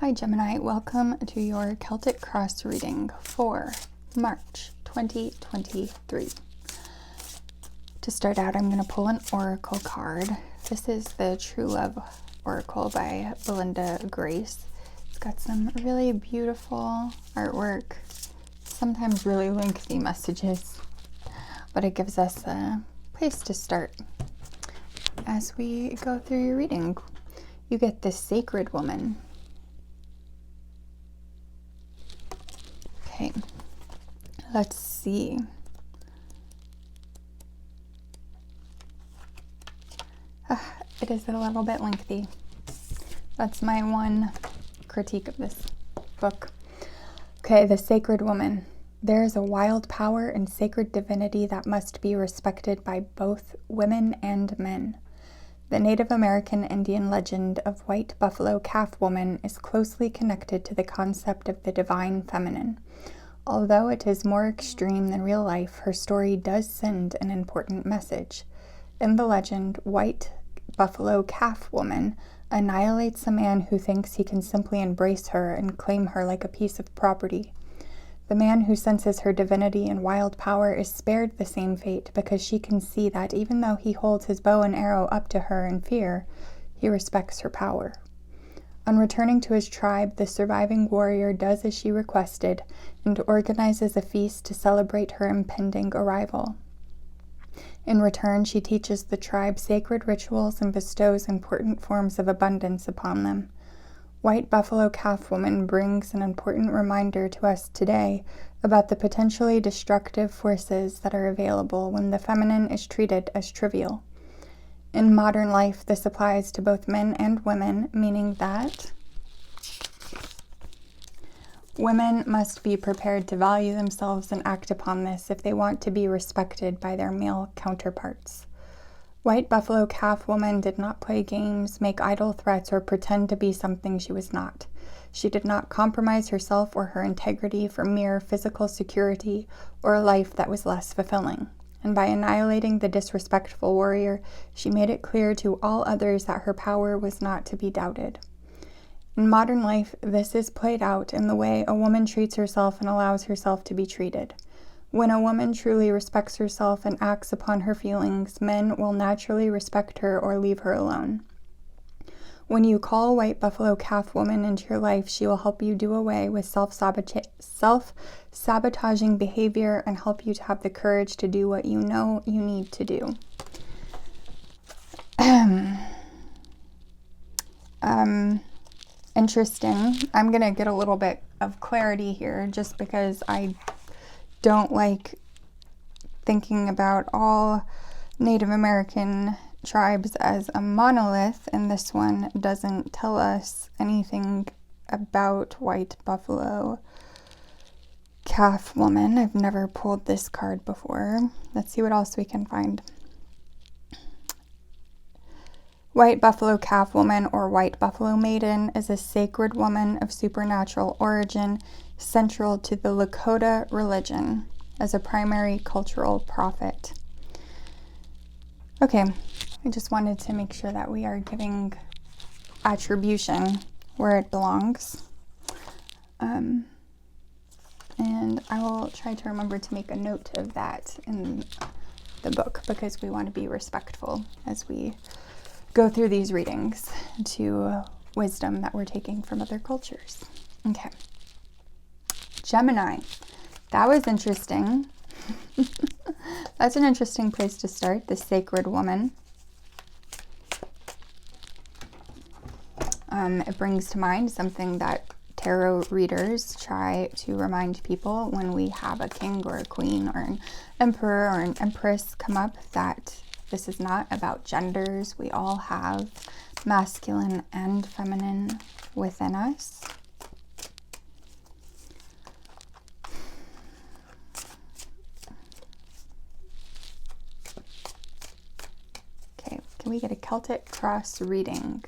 Hi Gemini, welcome to your Celtic Cross reading for March 2023. To start out, I'm going to pull an oracle card. This is the True Love Oracle by Belinda Grace. It's got some really beautiful artwork, sometimes really lengthy messages, but it gives us a place to start. As we go through your reading, you get the Sacred Woman. Okay, let's see. It is a little bit lengthy. That's my one critique of this book. Okay, the Sacred Woman. There is a wild power and sacred divinity that must be respected by both women and men. The Native American Indian legend of White Buffalo Calf Woman is closely connected to the concept of the divine feminine. Although it is more extreme than real life, her story does send an important message. In the legend, White Buffalo Calf Woman annihilates a man who thinks he can simply embrace her and claim her like a piece of property. The man who senses her divinity and wild power is spared the same fate because she can see that even though he holds his bow and arrow up to her in fear, he respects her power. On returning to his tribe, the surviving warrior does as she requested and organizes a feast to celebrate her impending arrival. In return, she teaches the tribe sacred rituals and bestows important forms of abundance upon them. White Buffalo Calf Woman brings an important reminder to us today about the potentially destructive forces that are available when the feminine is treated as trivial. In modern life, this applies to both men and women, meaning that women must be prepared to value themselves and act upon this if they want to be respected by their male counterparts. White Buffalo Calf Woman did not play games, make idle threats, or pretend to be something she was not. She did not compromise herself or her integrity for mere physical security or a life that was less fulfilling. And by annihilating the disrespectful warrior, she made it clear to all others that her power was not to be doubted. In modern life, this is played out in the way a woman treats herself and allows herself to be treated. When a woman truly respects herself and acts upon her feelings, men will naturally respect her or leave her alone. When you call White Buffalo Calf Woman into your life, she will help you do away with self-sabotaging behavior and help you to have the courage to do what you know you need to do. Interesting. I'm going to get a little bit of clarity here just because I don't like thinking about all Native American tribes as a monolith, and this one doesn't tell us anything about White Buffalo Calf Woman. I've never pulled this card before. Let's see what else we can find. White Buffalo Calf Woman or White Buffalo Maiden is a sacred woman of supernatural origin central to the Lakota religion as a primary cultural prophet. Okay, I just wanted to make sure that we are giving attribution where it belongs. And I will try to remember to make a note of that in the book because we want to be respectful as we go through these readings to wisdom that we're taking from other cultures. Okay. Gemini. That was interesting. That's an interesting place to start. The Sacred Woman. It brings to mind something that tarot readers try to remind people when we have a king or a queen or an emperor or an empress come up, that this is not about genders. We all have masculine and feminine within us. Okay, can we get a Celtic Cross reading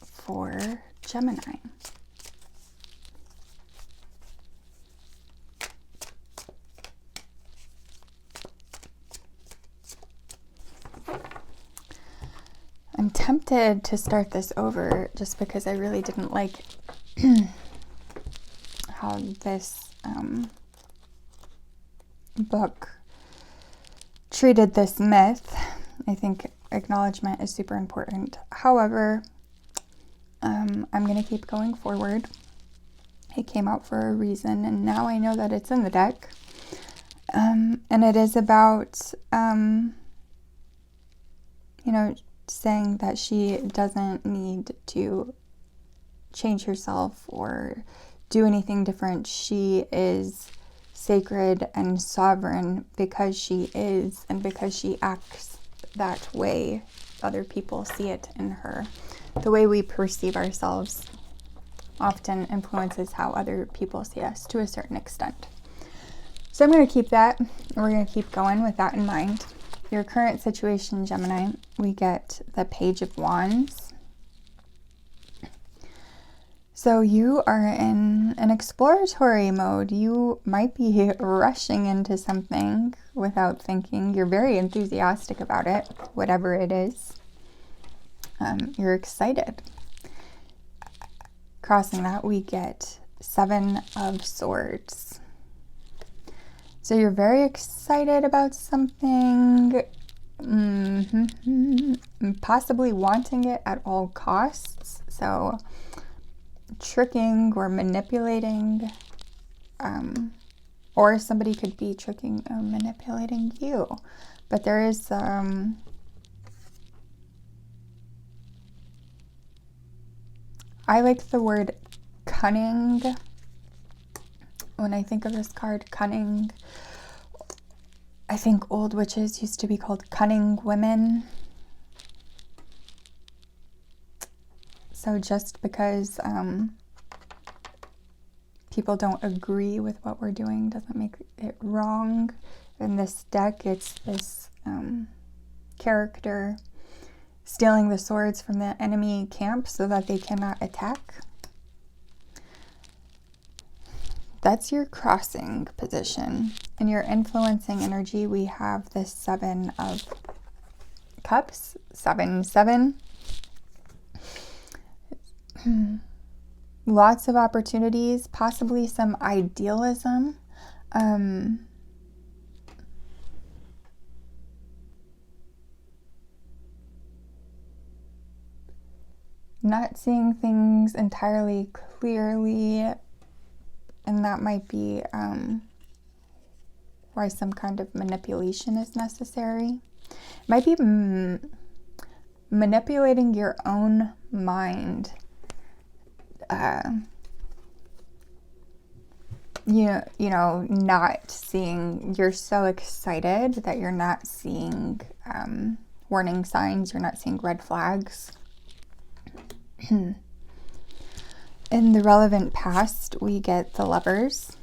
for Gemini? I'm tempted tempted to start this over just because I really didn't like how this book treated this myth. I think acknowledgement is super important. However, I'm going to keep going forward. It came out for a reason, and now I know that it's in the deck. And it is about, saying that she doesn't need to change herself or do anything different. She is sacred and sovereign because she is, and because she acts that way. Other people see it in her. The way we perceive ourselves often influences how other people see us to a certain extent. So I'm going to keep that, and we're going to keep going with that in mind. Your current situation, Gemini, we get the Page of Wands. So you are in an exploratory mode. You might be rushing into something without thinking. You're very enthusiastic about it, whatever it is. You're excited. Crossing that, we get Seven of Swords. So you're very excited about something, possibly wanting it at all costs. So tricking or manipulating, or somebody could be tricking or manipulating you. But there is I like the word cunning. When I think of this card, cunning, I think old witches used to be called cunning women. So just because people don't agree with what we're doing doesn't make it wrong. In this deck, it's this character stealing the swords from the enemy camp so that they cannot attack. That's your crossing position. In your influencing energy, we have the Seven of Cups. 7-7. Lots of opportunities, possibly some idealism. Not seeing things entirely clearly. And that might be why some kind of manipulation is necessary. It might be manipulating your own mind. Not seeing, you're so excited that you're not seeing warning signs, you're not seeing red flags. In the relevant past, we get the Lovers.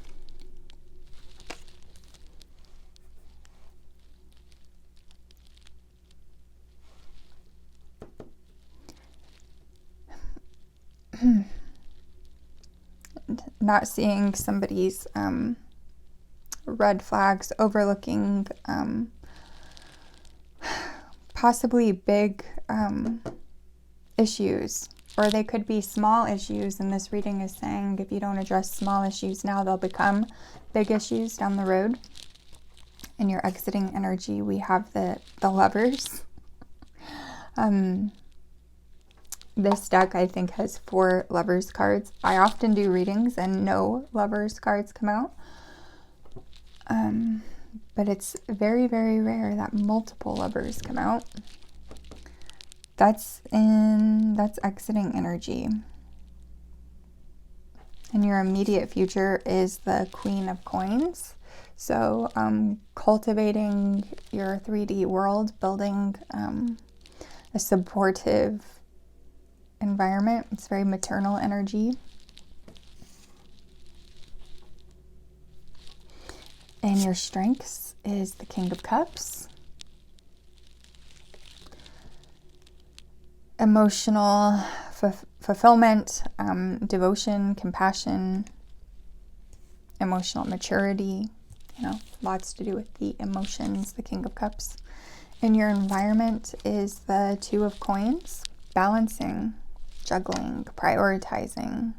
Not seeing somebody's red flags, overlooking possibly big issues. Or they could be small issues, and this reading is saying if you don't address small issues now, they'll become big issues down the road. In your exiting energy, we have the Lovers. This deck, I think, has 4 Lovers cards. I often do readings and no Lovers cards come out. But it's very, very rare that multiple Lovers come out. That's exiting energy. And your immediate future is the Queen of Coins. So cultivating your 3D world, building a supportive environment. It's very maternal energy. And your strengths is the King of Cups. Emotional fulfillment, devotion, compassion, emotional maturity, lots to do with the emotions, the King of Cups. And your environment is the Two of Coins. balancing, juggling, prioritizing.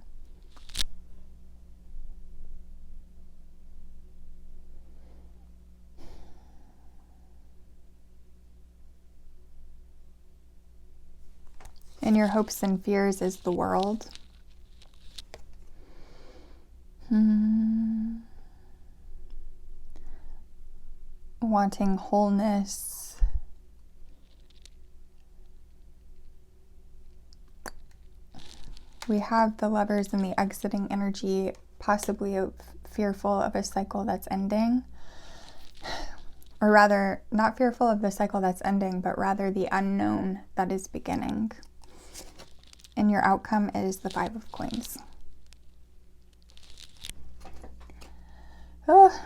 And your hopes and fears is the world. Wanting wholeness. We have the Lovers and the exiting energy, possibly fearful of a cycle that's ending. Or rather, not fearful of the cycle that's ending, but rather the unknown that is beginning. And your outcome is the Five of Coins. Oh,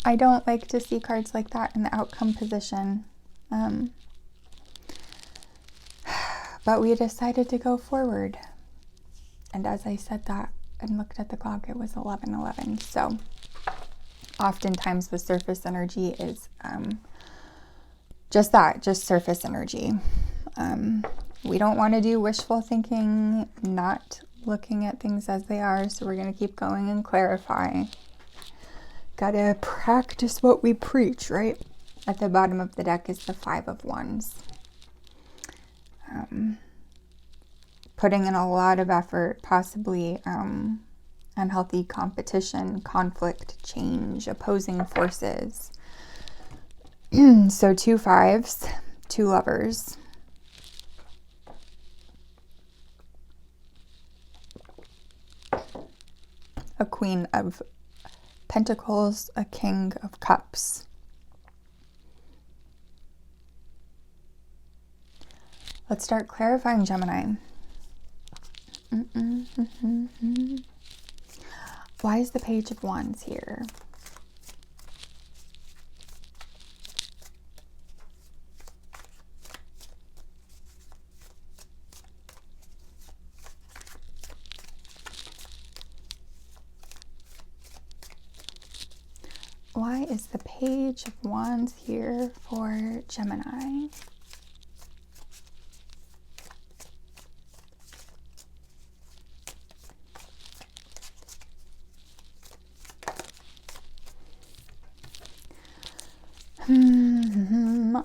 I don't like to see cards like that in the outcome position. But we decided to go forward. And as I said that and looked at the clock, it was 11:11. So oftentimes the surface energy is just that, just surface energy. We don't want to do wishful thinking, not looking at things as they are. So we're going to keep going and clarify. Gotta practice what we preach, right? At the bottom of the deck is the Five of Wands. Putting in a lot of effort, possibly unhealthy competition, conflict, change, opposing forces. So 2 fives, 2 lovers. A Queen of Pentacles, a King of Cups. Let's start clarifying, Gemini. Why is the Page of Wands here? Why is the Page of Wands here for Gemini?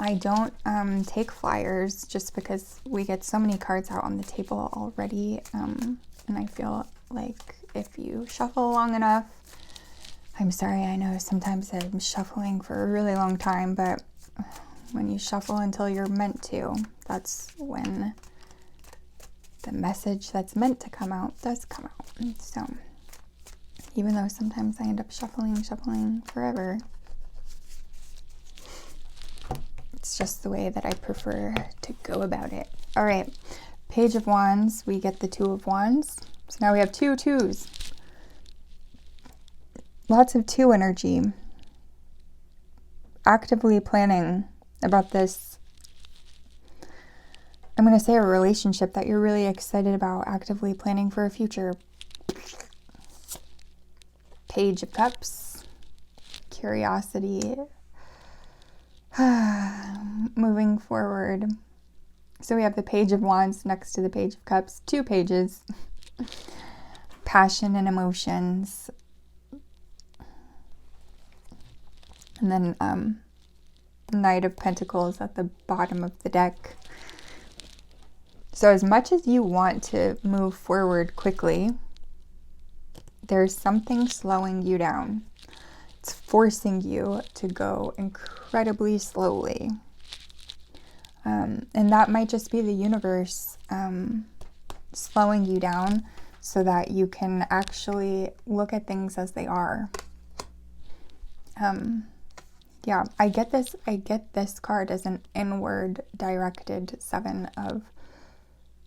I don't take flyers just because we get so many cards out on the table already. And I feel like if you shuffle long enough, I'm sorry, I know sometimes I'm shuffling for a really long time, but when you shuffle until you're meant to, that's when the message that's meant to come out does come out. And so even though sometimes I end up shuffling forever, it's just the way that I prefer to go about it. All right, Page of Wands, we get the Two of Wands. So now we have 2 twos. Lots of 2 energy. Actively planning about this. I'm going to say a relationship that you're really excited about, actively planning for a future. Page of Cups. Curiosity. Moving forward. So we have the Page of Wands next to the Page of Cups. 2 pages. Passion and emotions. And then Knight of Pentacles at the bottom of the deck. So as much as you want to move forward quickly, there's something slowing you down. It's forcing you to go incredibly slowly. And that might just be the universe slowing you down so that you can actually look at things as they are. Yeah, I get this card as an inward directed 7 of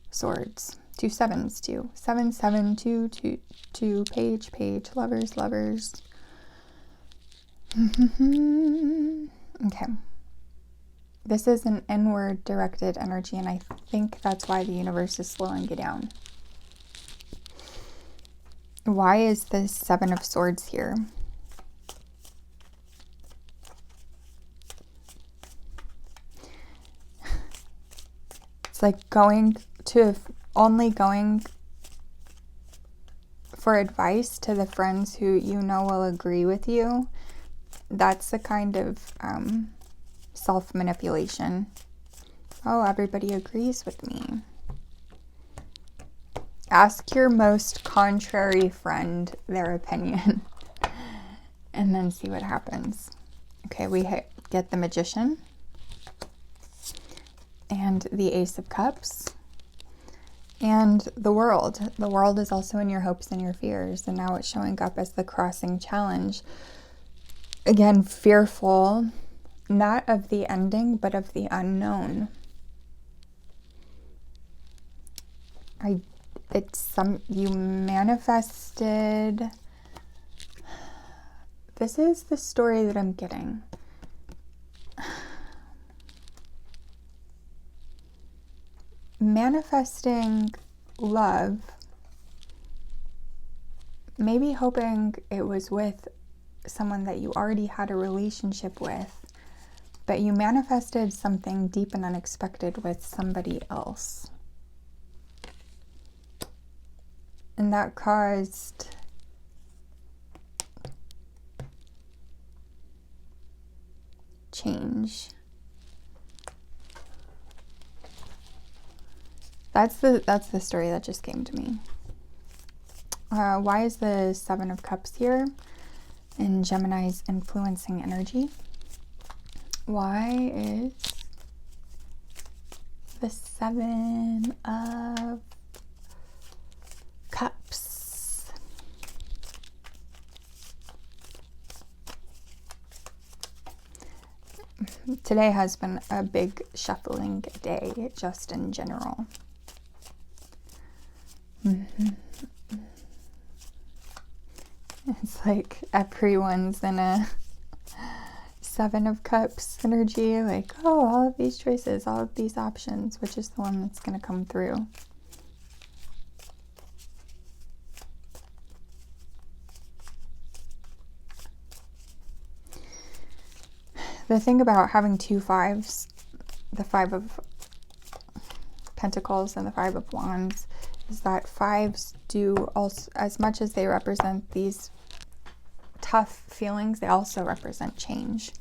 Swords. 2 sevens too. 7, 7, 2, 2, 2, page, lovers. Okay. This is an inward directed energy, and I think that's why the universe is slowing you down. Why is this 7 of Swords here? It's like going to only going for advice to the friends who you know will agree with you, that's the kind of self-manipulation. Oh, everybody agrees with me. Ask your most contrary friend their opinion and then see what happens. Okay, we get the Magician and the Ace of Cups and the World. The World is also in your hopes and your fears, and now it's showing up as the crossing challenge. Again, fearful, not of the ending, but of the unknown. You manifested. This is the story that I'm getting. Manifesting love, maybe hoping it was with someone that you already had a relationship with, but you manifested something deep and unexpected with somebody else. And that caused change. That's the story that just came to me. Why is the Seven of Cups here in Gemini's influencing energy? Why is the Seven of Cups? Today has been a big shuffling day, just in general. It's like everyone's in a Seven of Cups energy, like, oh, all of these choices, all of these options, which is the one that's going to come through? The thing about having two fives, the Five of Pentacles and the Five of Wands, is that fives do also, as much as they represent these tough feelings, they also represent change.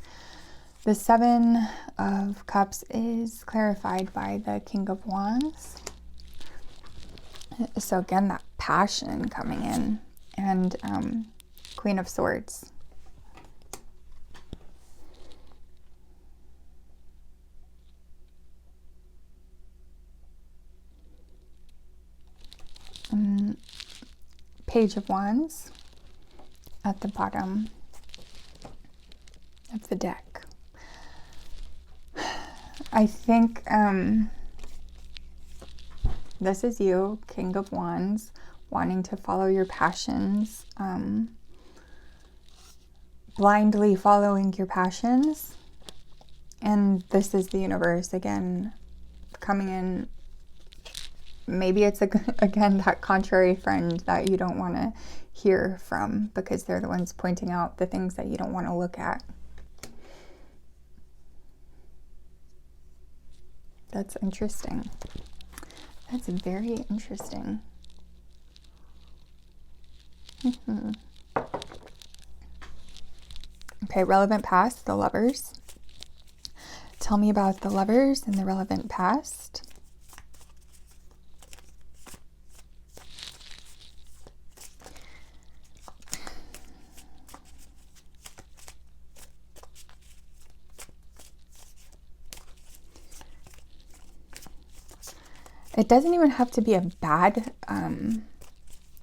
The Seven of Cups is clarified by the King of Wands. So again, that passion coming in, and Queen of Swords. Page of Wands at the bottom of the deck. I think this is you, King of Wands, wanting to follow your passions, blindly following your passions. And this is the universe again coming in. Maybe it's, again, that contrary friend that you don't want to hear from because they're the ones pointing out the things that you don't want to look at. That's interesting. That's very interesting. Okay, relevant past, the Lovers. Tell me about the Lovers and the relevant past. It doesn't even have to be a bad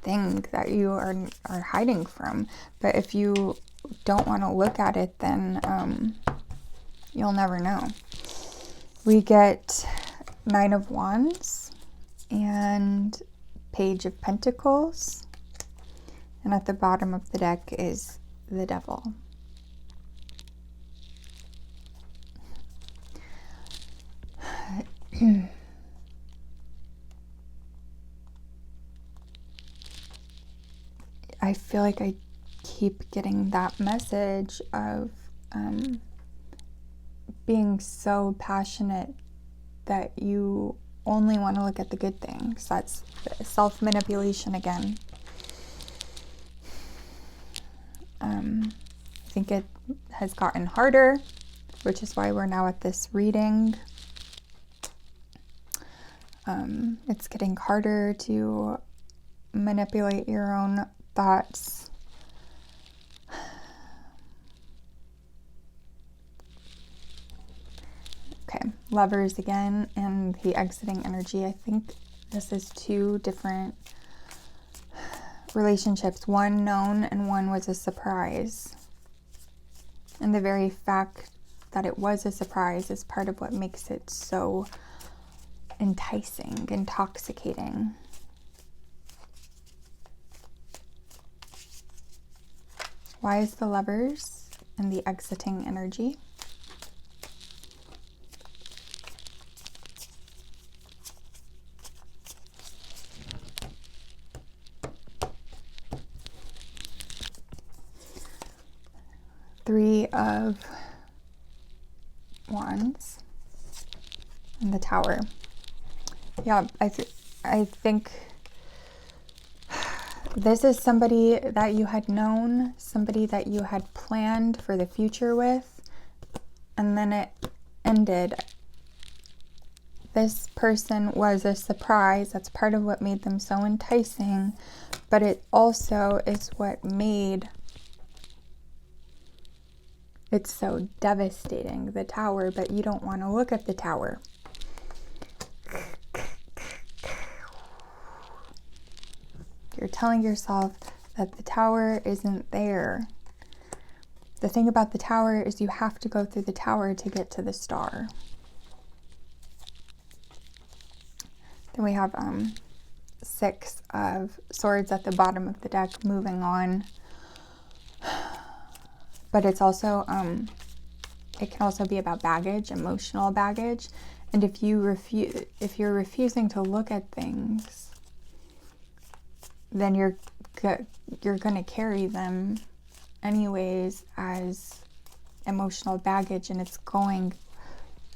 thing that you are hiding from. But if you don't want to look at it, then you'll never know. We get Nine of Wands and Page of Pentacles. And at the bottom of the deck is the Devil. I feel like I keep getting that message of being so passionate that you only want to look at the good things. That's self-manipulation again. I think it has gotten harder, which is why we're now at this reading. It's getting harder to manipulate your own thoughts. Okay, Lovers again, and the exiting energy. I think this is two different relationships. One known and one was a surprise. And the very fact that it was a surprise is part of what makes it so enticing, intoxicating. Why is the Lovers and the exiting energy? Three of Wands and the Tower. Yeah, I think this is somebody that you had known, somebody that you had planned for the future with, and then it ended. This person was a surprise. That's part of what made them so enticing, but it also is what made it's so devastating, the Tower, but you don't want to look at the Tower. You're telling yourself that the Tower isn't there. The thing about the Tower is you have to go through the Tower to get to the Star. Then we have Six of Swords at the bottom of the deck, moving on. But it's also, it can also be about baggage, emotional baggage. And if you're refusing to look at things, then you're going to carry them anyways as emotional baggage, and it's going,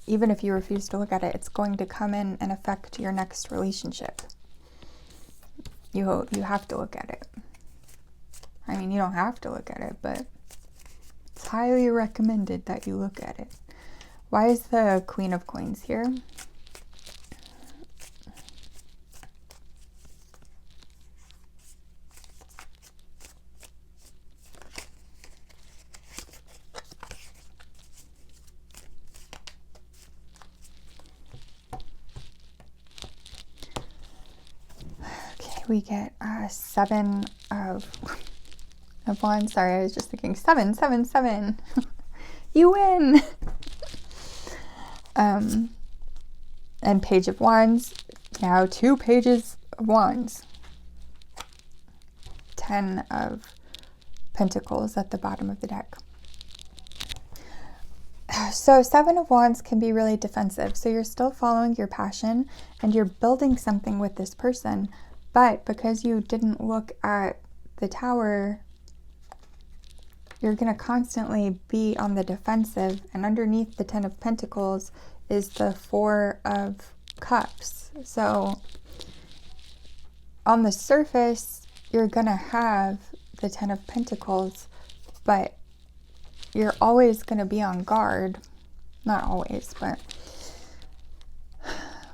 even if you refuse to look at it, it's going to come in and affect your next relationship. You have to look at it. I mean, you don't have to look at it, but it's highly recommended that you look at it. Why is the Queen of Coins here? Okay, we get Seven of Wands. Sorry, I was just thinking 7, 7, 7. You win. And Page of Wands. Now 2 Pages of Wands. 10 of Pentacles at the bottom of the deck. So 7 of Wands can be really defensive. So you're still following your passion and you're building something with this person. But because you didn't look at the Tower, you're going to constantly be on the defensive, and underneath the 10 of Pentacles is the 4 of Cups. So on the surface, you're going to have the 10 of Pentacles, but you're always going to be on guard. Not always, but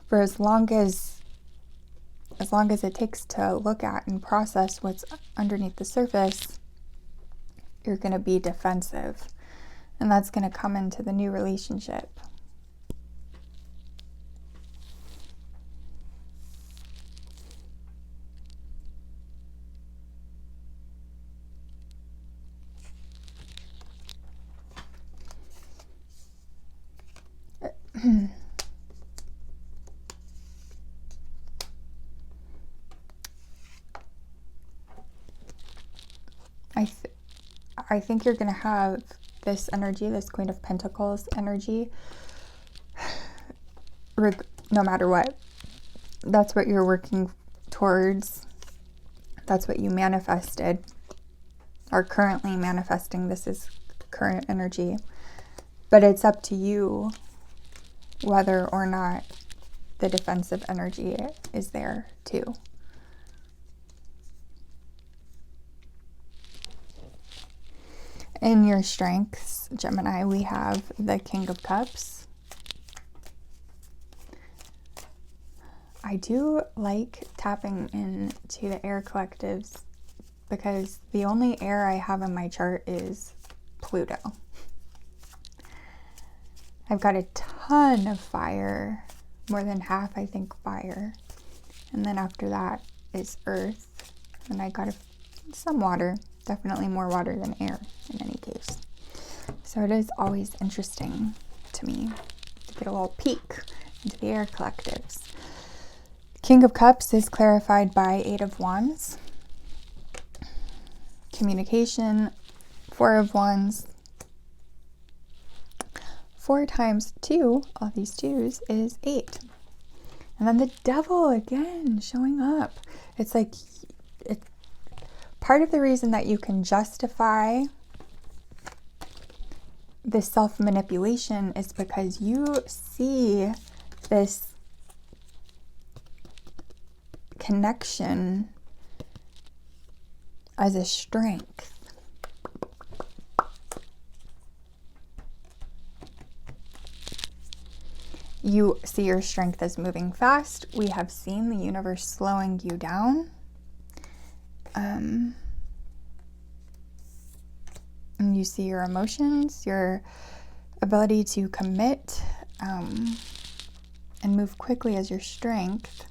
for as long as it takes to look at and process what's underneath the surface, you're going to be defensive, and that's going to come into the new relationship. I think you're going to have this energy, this Queen of Pentacles energy, no matter what. That's what you're working towards. That's what you manifested, are currently manifesting. This is current energy. But it's up to you whether or not the defensive energy is there too. In your strengths, Gemini, we have the King of Cups. I do like tapping into the air collectives because the only air I have in my chart is Pluto. I've got a ton of fire, more than half, I think, fire. And then after that is earth. And I got some water, definitely more water than air in any case. So it is always interesting to me to get a little peek into the air collectives. King of Cups is clarified by Eight of Wands. Communication, Four of Wands. 4 times 2, all these 2s, is 8. And then the Devil again showing up. It's like, part of the reason that you can justify this self-manipulation is because you see this connection as a strength. You see your strength as moving fast. We have seen the universe slowing you down. And you see your emotions, your ability to commit and move quickly as your strength.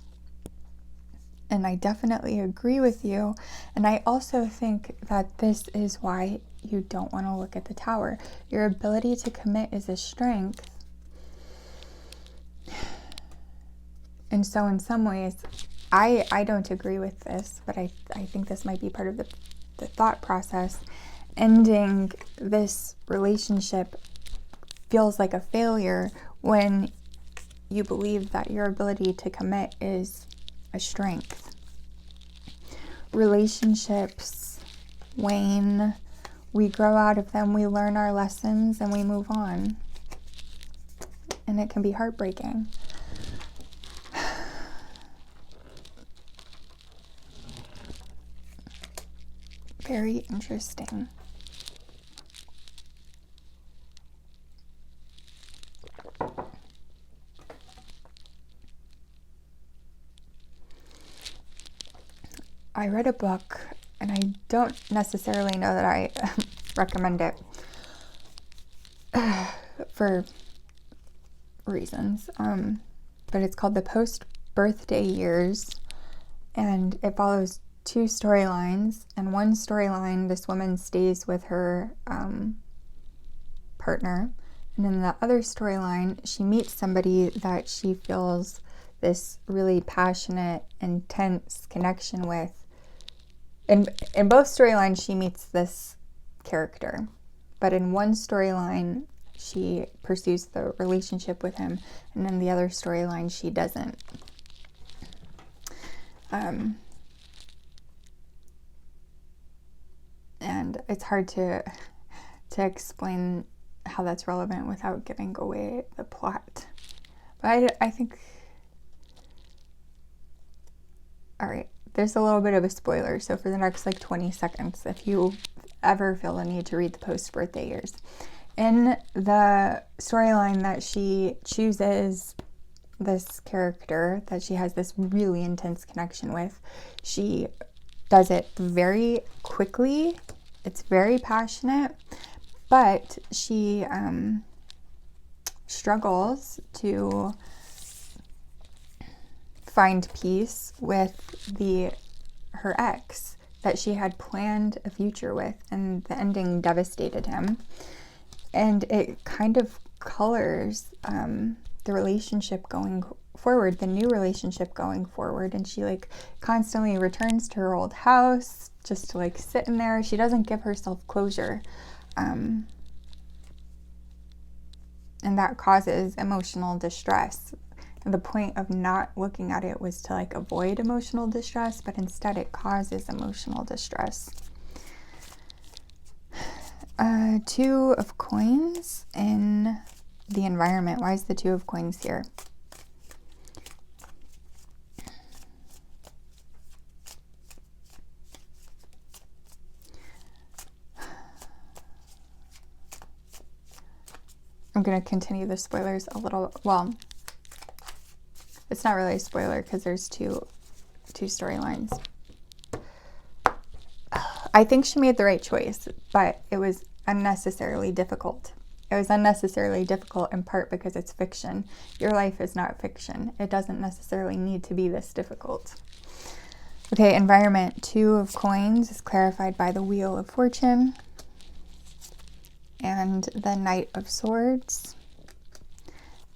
And I definitely agree with you. And I also think that this is why you don't want to look at the Tower. Your ability to commit is a strength. And so in some ways, I don't agree with this, but I think this might be part of the thought process. Ending this relationship feels like a failure when you believe that your ability to commit is a strength. Relationships wane, we grow out of them, we learn our lessons, and we move on. And it can be heartbreaking. Very interesting. I read a book, and I don't necessarily know that I recommend it for reasons, but it's called The Post-Birthday Years, and it follows 2 storylines. And one storyline, this woman stays with her partner, and in the other storyline, she meets somebody that she feels this really passionate, intense connection with. In both storylines, she meets this character, but in one storyline, she pursues the relationship with him, and in the other storyline, she doesn't. And it's hard to explain how that's relevant without giving away the plot. But I think, all right, there's a little bit of a spoiler. So for the next 20 seconds, if you ever feel the need to read The Post-Birthday Years. In the storyline that she chooses this character that she has this really intense connection with, she does it very quickly. It's very passionate, but she struggles to find peace with her ex that she had planned a future with, and the ending devastated him. And it kind of colors the relationship going forward, the new relationship going forward. And she constantly returns to her old house just to sit in there. She doesn't give herself closure. And that causes emotional distress. And the point of not looking at it was to avoid emotional distress, but instead it causes emotional distress. 2 of Coins in the environment. Why is the 2 of Coins here? I'm going to continue the spoilers a little. Well, it's not really a spoiler because there's two storylines. I think she made the right choice, but it was unnecessarily difficult. It was unnecessarily difficult in part because it's fiction. Your life is not fiction. It doesn't necessarily need to be this difficult. Okay, environment. 2 of coins is clarified by the Wheel of Fortune and the Knight of Swords.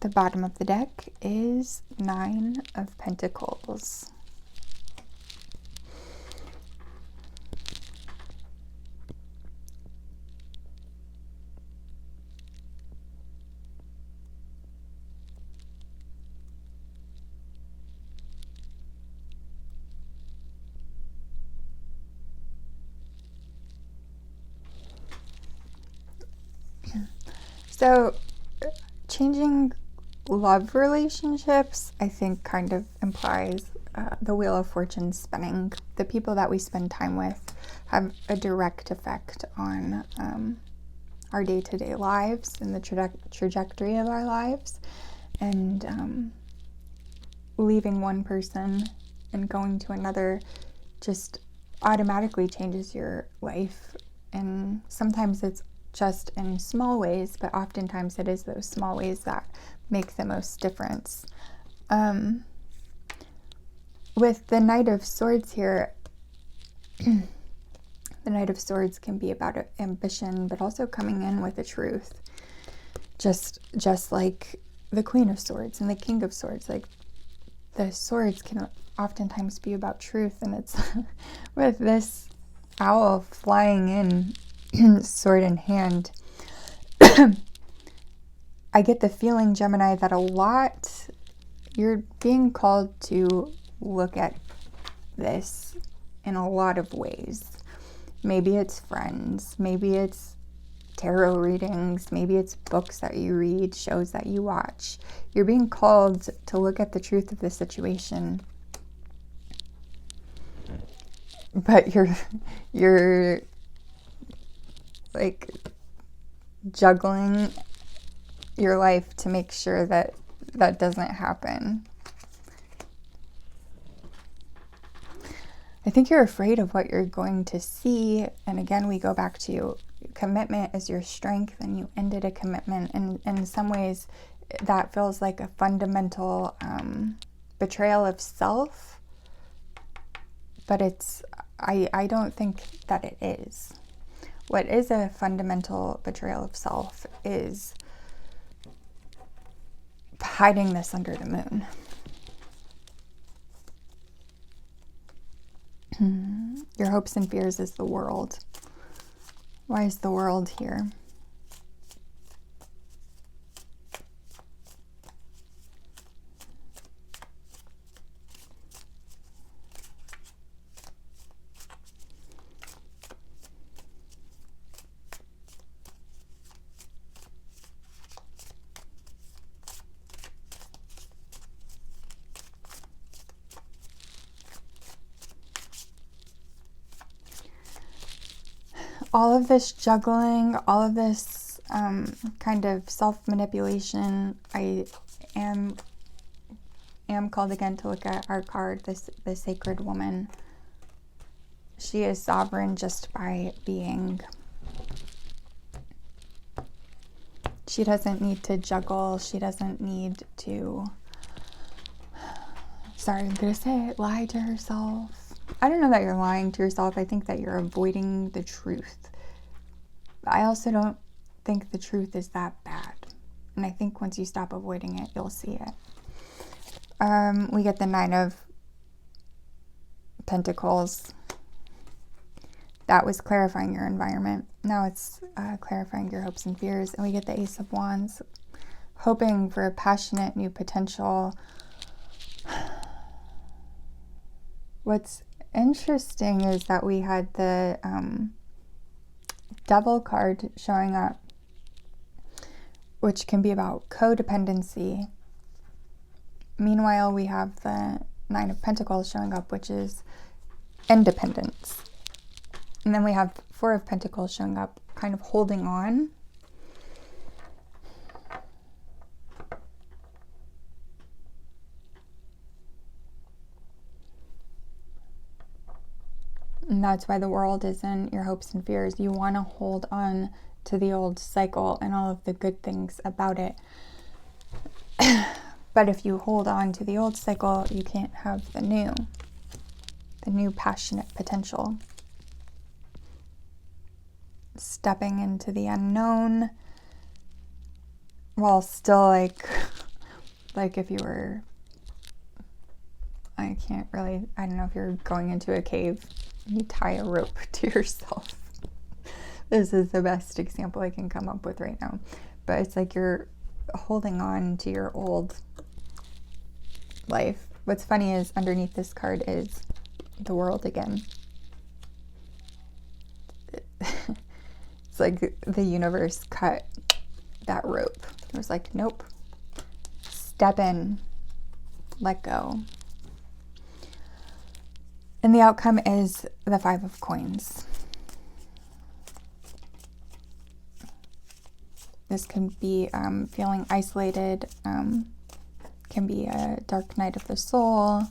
The bottom of the deck is 9 of Pentacles. So, changing love relationships, I think, kind of implies the Wheel of Fortune spinning. The people that we spend time with have a direct effect on our day-to-day lives and the trajectory of our lives. And leaving one person and going to another just automatically changes your life. And sometimes it's just in small ways, but oftentimes it is those small ways that make the most difference. With the Knight of Swords here, the Knight of Swords can be about ambition, but also coming in with the truth. Just like the Queen of Swords and the King of Swords, like the swords can oftentimes be about truth, and it's with this owl flying in, sword in hand. I get the feeling, Gemini, that you're being called to look at this in a lot of ways. Maybe it's friends, maybe it's tarot readings, maybe it's books that you read, shows that you watch. You're being called to look at the truth of the situation. But you're like juggling your life to make sure that that doesn't happen. I think you're afraid of what you're going to see. And again, we go back to commitment is your strength, and you ended a commitment. And in some ways, that feels like a fundamental betrayal of self. But I don't think that it is. What is a fundamental betrayal of self is hiding this under the moon. Your hopes and fears is the world. Why is the world here? All of this juggling, all of this kind of self-manipulation, I am called again to look at our card, the Sacred Woman. She is sovereign just by being. She doesn't need to juggle. She doesn't need to, sorry, I'm going to say it, lie to herself. I don't know that you're lying to yourself. I think that you're avoiding the truth. I also don't think the truth is that bad. And I think once you stop avoiding it, you'll see it. We get the 9 of Pentacles. That was clarifying your environment. Now it's clarifying your hopes and fears. And we get the Ace of Wands, hoping for a passionate new potential. What's interesting is that we had the Devil card showing up, which can be about codependency. Meanwhile, we have the 9 of Pentacles showing up, which is independence. And then we have 4 of Pentacles showing up, kind of holding on. And that's why the world isn't your hopes and fears. You want to hold on to the old cycle and all of the good things about it. But if you hold on to the old cycle, you can't have the new passionate potential. Stepping into the unknown while still like if you were, I don't know, if you're going into a cave, you tie a rope to yourself. This is the best example I can come up with right now. But it's like you're holding on to your old life. What's funny is underneath this card is the world again. It's like the universe cut that rope. It was like, nope. Step in. Let go. And the outcome is the 5 of Coins. This can be feeling isolated, can be a dark night of the soul.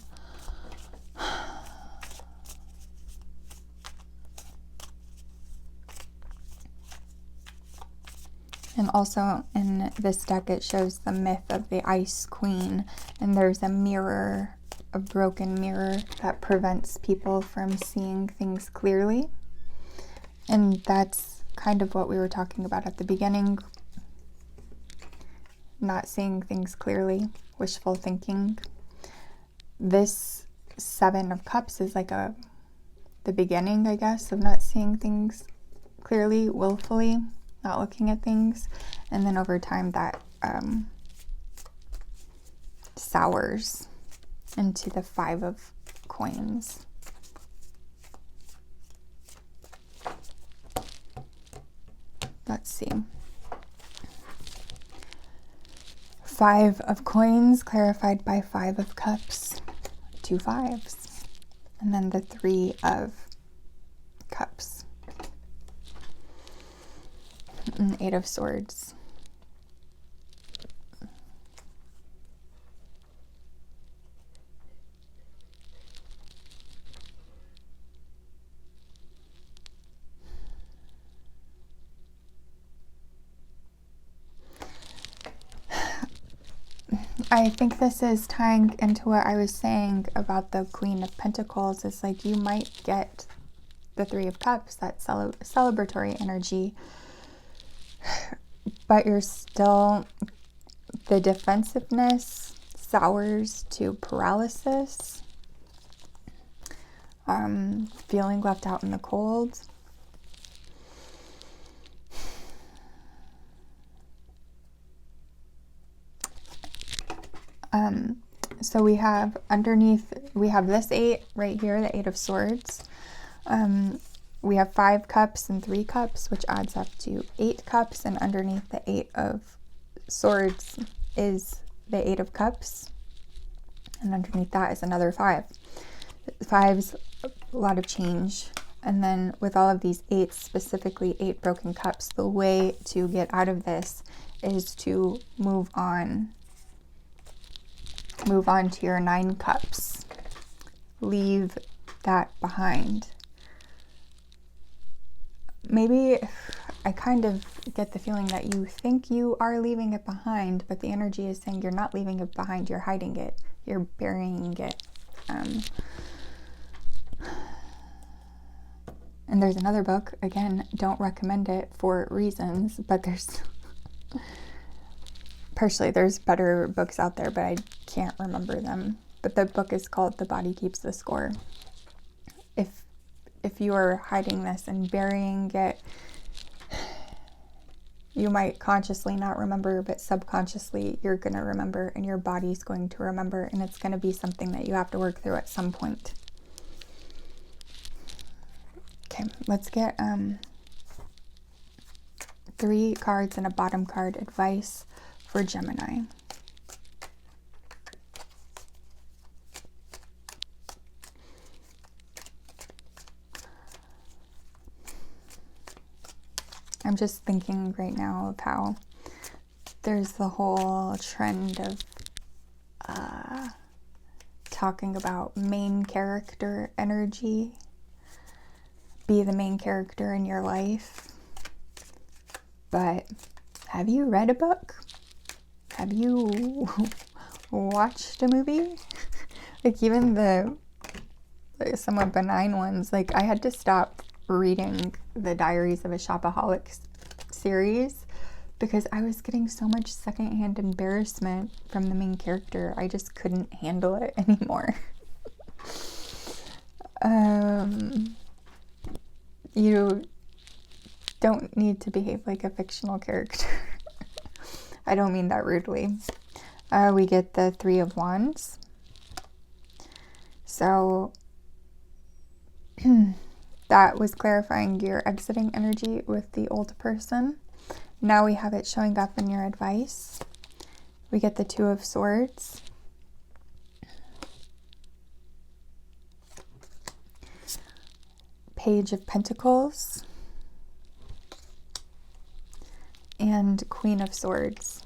And also in this deck, it shows the myth of the Ice Queen, and there's a mirror, a broken mirror that prevents people from seeing things clearly. And that's kind of what we were talking about at the beginning. Not seeing things clearly, wishful thinking. This 7 of Cups is like the beginning, I guess, of not seeing things clearly, willfully, not looking at things. And then over time that sours into the 5 of Coins. Let's see. 5 of Coins clarified by 5 of Cups, 2 5s, and then the 3 of Cups, and 8 of Swords. I think this is tying into what I was saying about the Queen of Pentacles. It's like you might get the 3 of Cups, that celebratory energy, but you're still, the defensiveness sours to paralysis, feeling left out in the cold. So we have underneath, we have this 8 right here, the 8 of Swords. We have 5 cups and 3 cups, which adds up to 8 cups. And underneath the 8 of Swords is the 8 of Cups. And underneath that is another 5. 5's a lot of change. And then with all of these 8s, specifically 8 broken cups, the way to get out of this is to move on. Move on to your 9 cups. Leave that behind. Maybe I kind of get the feeling that you think you are leaving it behind, but the energy is saying you're not leaving it behind, you're hiding it, you're burying it. And there's another book, again, don't recommend it for reasons, but there's partially there's better books out there, but I can't remember them. But the book is called The Body Keeps the Score. If you are hiding this and burying it, you might consciously not remember, but subconsciously you're going to remember, and your body's going to remember, and it's going to be something that you have to work through at some point. Okay, let's get 3 cards and a bottom card advice for Gemini. I'm just thinking right now of how there's the whole trend of talking about main character energy. be the main character in your life. But have you read a book? Have you watched a movie? Like even the somewhat benign ones. Like I had to stop reading the Diaries of a Shopaholic series because I was getting so much secondhand embarrassment from the main character. I just couldn't handle it anymore. You don't need to behave like a fictional character. I don't mean that rudely. We get the Three of Wands. So that was clarifying your exiting energy with the old person. Now we have it showing up in your advice. We get the Two of Swords. Page of Pentacles. And Queen of Swords.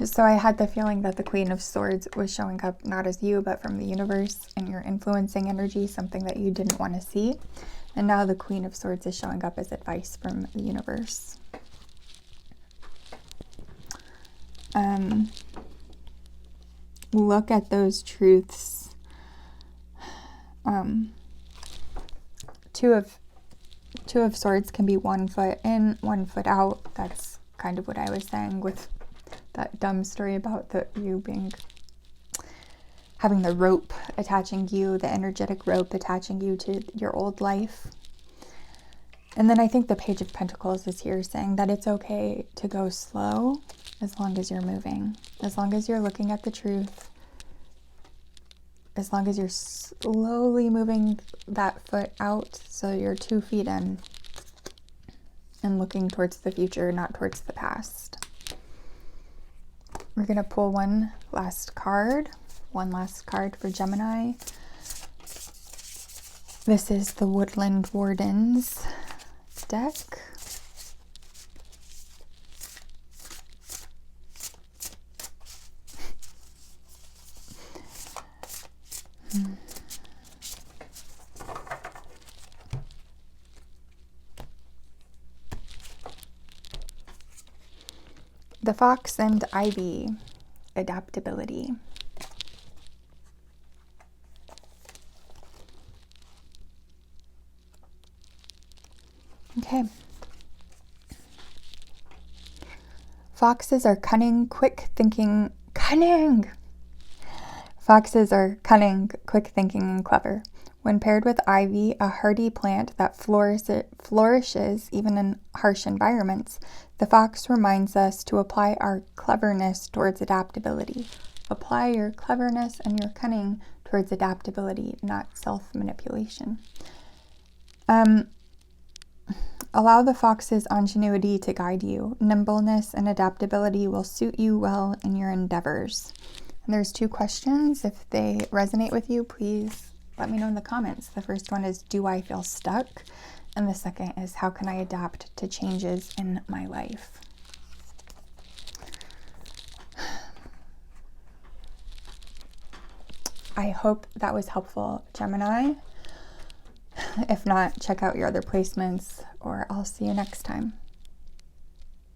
So I had the feeling that the Queen of Swords was showing up not as you, but from the universe and your influencing energy, something that you didn't want to see. And now the Queen of Swords is showing up as advice from the universe. Look at those truths. Two of Swords can be 1 foot in, 1 foot out. That's kind of what I was saying with that dumb story about having the rope attaching you, the energetic rope attaching you to your old life. And then I think the Page of Pentacles is here saying that it's okay to go slow as long as you're moving, as long as you're looking at the truth, as long as you're slowly moving that foot out so you're 2 feet in and looking towards the future, not towards the past. We're going to pull one last card for Gemini. This is the Woodland Wardens deck. The Fox and Ivy, adaptability. Okay. Foxes are cunning, quick thinking, Foxes are cunning, quick thinking, and clever. When paired with ivy, a hardy plant that flourishes even in harsh environments, the fox reminds us to apply our cleverness towards adaptability. Apply your cleverness and your cunning towards adaptability, not self-manipulation. Allow the fox's ingenuity to guide you. Nimbleness and adaptability will suit you well in your endeavors. And there's 2 questions. If they resonate with you, please let me know in the comments. The first one is, do I feel stuck? And the second is, how can I adapt to changes in my life? I hope that was helpful, Gemini. If not, check out your other placements, or I'll see you next time.